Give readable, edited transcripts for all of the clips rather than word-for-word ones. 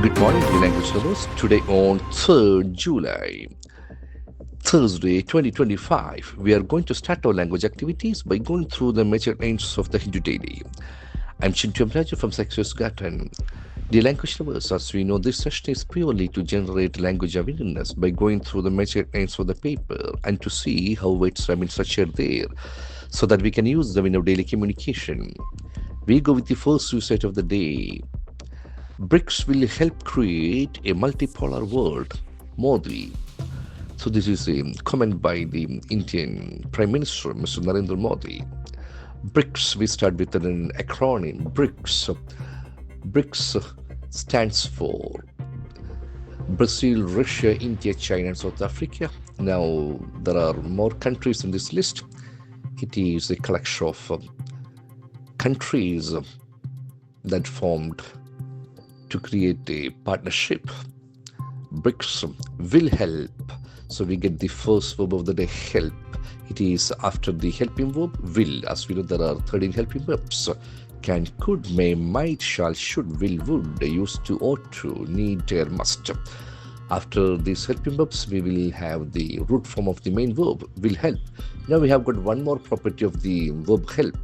Good morning, dear language lovers. Today on 3rd July, Thursday 2025, we are going to start our language activities by going through the major aims of the Hindu daily. I'm Chintu M Raju from Success Garten. Dear language lovers, as we know, this session is purely to generate language awareness by going through the major aims of the paper and to see how words have been structured there so that we can use them in our daily communication. We go with the first suicide of the day. BRICS will help create a multipolar world. Modi. So this is a comment by the Indian Prime Minister, Mr. Narendra Modi. BRICS, we start with an acronym. BRICS. BRICS stands for Brazil, Russia, India, China, and South Africa. Now, there are more countries in this list. It is a collection of countries that formed to create a partnership. BRICS will help. So we get the first verb of the day, help. It is after the helping verb, will. As we know, there are 13 helping verbs. Can, could, may, might, shall, should, will, would, used to, ought to, need, dare, must. After these helping verbs, we will have the root form of the main verb, will help. Now we have got one more property of the verb help.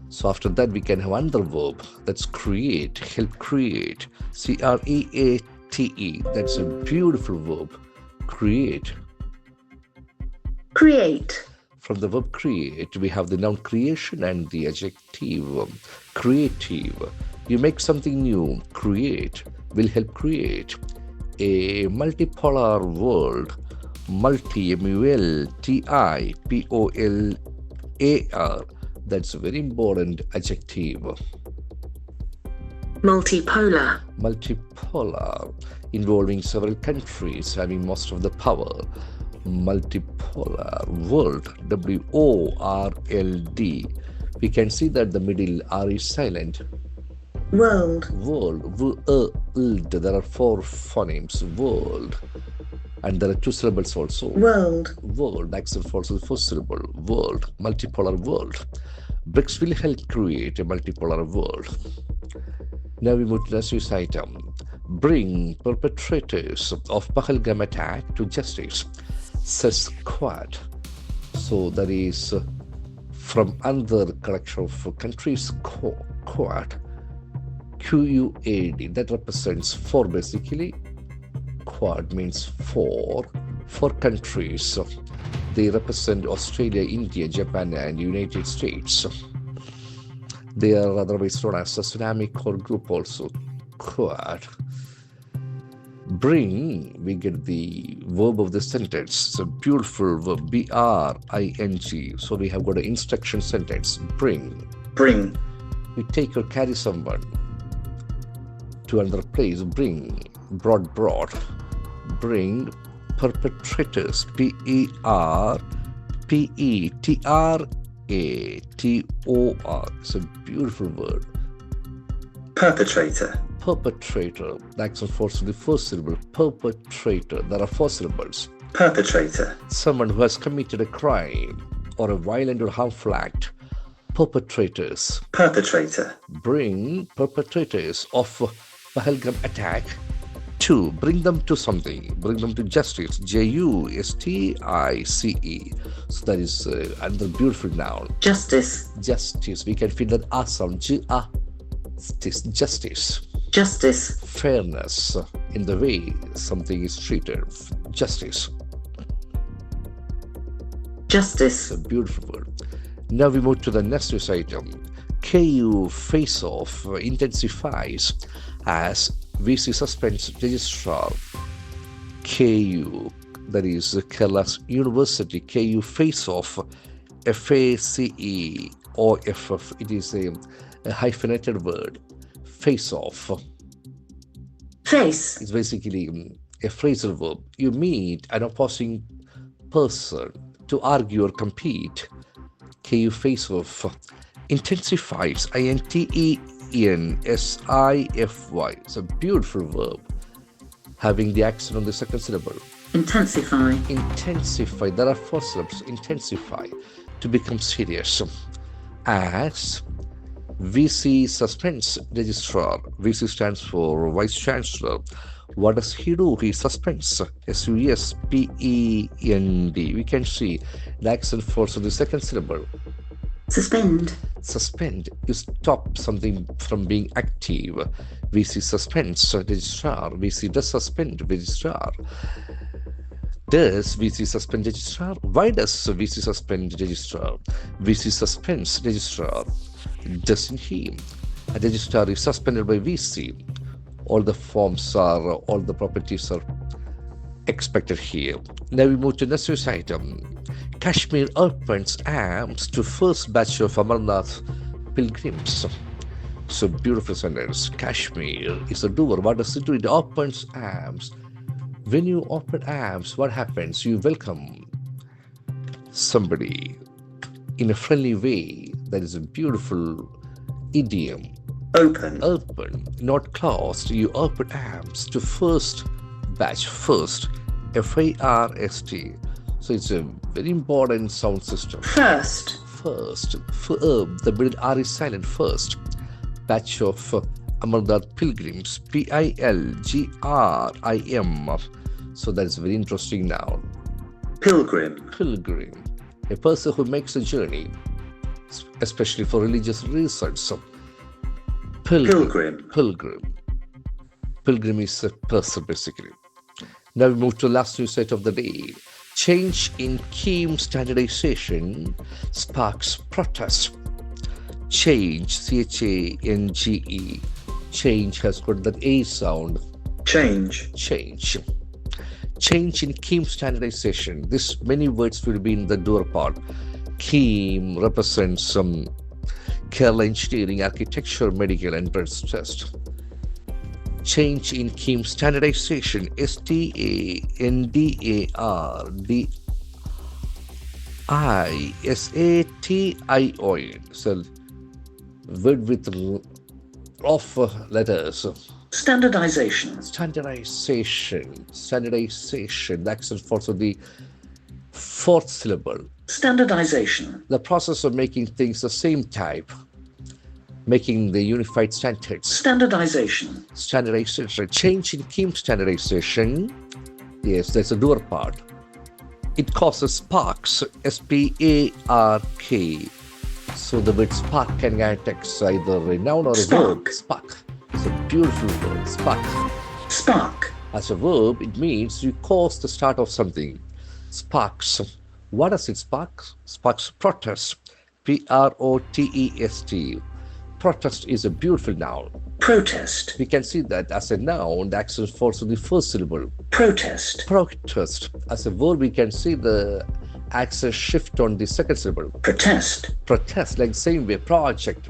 So after that, we can have another verb, that's create, help create, C-R-E-A-T-E. That's a beautiful verb, create. Create. From the verb create, we have the noun creation and the adjective creative. You make something new, create, will help create. A multipolar world, multi, M-U-L-T-I-P-O-L-A-R. That's a very important adjective. Multipolar. Multipolar, involving several countries having most of the power. Multipolar world, W-O-R-L-D. We can see that the middle R is silent. World. World, W-E-L-D. There are 4 phonemes. World. And there are 2 syllables also. World. World, accent falls to the first syllable. World, multipolar world. BRICS will help create a multipolar world. Now we move to the next item. Bring perpetrators of Pahalgam attack to justice, says Quad. So that is from another collection of countries, Quad. Q-U-A-D. That represents 4 basically. Quad means 4 countries. They represent Australia, India, Japan, and United States. They are otherwise known as a tsunami core group also, Quad. Bring, we get the verb of the sentence. It's a beautiful verb, B-R-I-N-G. So we have got an instruction sentence, bring. Bring. You take or carry someone to another place, bring. Brought. Bring perpetrators, P-E-R-P-E-T-R-A-T-O-R. It's a beautiful word. Perpetrator. Perpetrator. The accent falls to the first syllable. Perpetrator. There are 4 syllables. Perpetrator. Someone who has committed a crime or a violent or harmful act. Perpetrators. Perpetrator. Bring perpetrators of Pahalgam attack to, bring them to something, bring them to justice, J-U-S-T-I-C-E. So that is another beautiful noun. Justice. Justice, we can feel that A sound, G-A-Justice. Justice. Justice. Fairness in the way something is treated. Justice. Justice. It's a beautiful word. Now we move to the next news item. KU face-off intensifies as VC suspends registrar. KU, that is Kerala's University, KU face-off, F-A-C-E-O-F-F. It is a hyphenated word. Face-off. Face. It's basically a phrasal verb. You meet an opposing person to argue or compete. KU face-off intensifies, I-N-T-E-N-S-I-F-Y. It's a beautiful verb, having the accent on the second syllable. Intensify. Intensify. There are 4 syllables. Intensify. To become serious. As VC Suspense Registrar. VC stands for Vice Chancellor. What does he do? He suspends. Suspend. We can see the accent falls on the second syllable. Suspend. Suspend. You stop something from being active. VC suspends registrar. VC does suspend registrar. Does VC suspend registrar? Why does VC suspend registrar? VC suspends registrar. Doesn't he? A registrar is suspended by VC. All the properties are expected here. Now we move to next news item. Kashmir opens arms to first batch of Amarnath pilgrims. So beautiful sentence. Kashmir is a doer. What does it do? It opens arms. When you open arms, what happens? You welcome somebody in a friendly way. That is a beautiful idiom. Open. Open, not closed. You open arms to first batch. First. F-I-R-S-T. So it's a very important sound system. First. First. The middle R is silent. First. Batch of Amarnath pilgrims. P-I-L-G-R-I-M. So that's very interesting noun. Pilgrim. Pilgrim. A person who makes a journey, especially for religious reasons. So, Pilgrim. Pilgrim is a person basically. Now we move to the last news set of the day. Change in Keem standardization sparks protest. Change, C-H-A-N-G-E. Change has got that A sound. Change. Change in Keem standardization. This many words will be in the doer part. Keem represents some Kerala engineering, architecture, medical, and breast test. Change in Keem standardization. S-T-A-N-D-A-R-D-I-S-A-T-I-O-N. So word with of letters. Standardization. Standardization. The accent falls on the fourth syllable. Standardization. The process of making things the same type, making the unified standards. Standardization. Change in Keem standardization. Yes, that's a doer part. It causes sparks. S-P-A-R-K. So the word spark can get text either a noun or a verb. Spark. It's a beautiful word. Spark. As a verb, it means you cause the start of something. Sparks. What does it spark? Sparks protest. P-R-O-T-E-S-T. Protest is a beautiful noun. Protest. We can see that as a noun, the accent falls on the first syllable. Protest. As a verb, we can see the accent shift on the second syllable. Protest. Like same way. Project.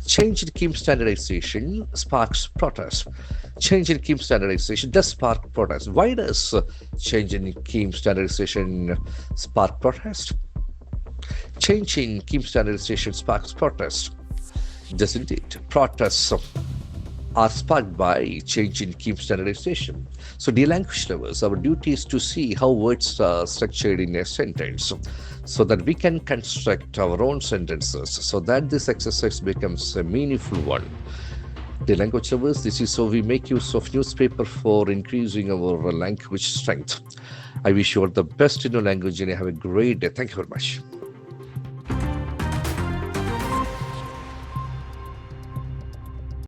Change in Keem standardization sparks protest. Change in Keem standardization does spark protest. Why does change in Keem standardization spark protest? Change in Keem standardization sparks protest. Doesn't it? Protests are sparked by change in Keem standardization. So, dear language lovers, our duty is to see how words are structured in a sentence so that we can construct our own sentences so that this exercise becomes a meaningful one. Dear language lovers, this is how we make use of newspaper for increasing our language strength. I wish you all the best in your language and have a great day. Thank you very much.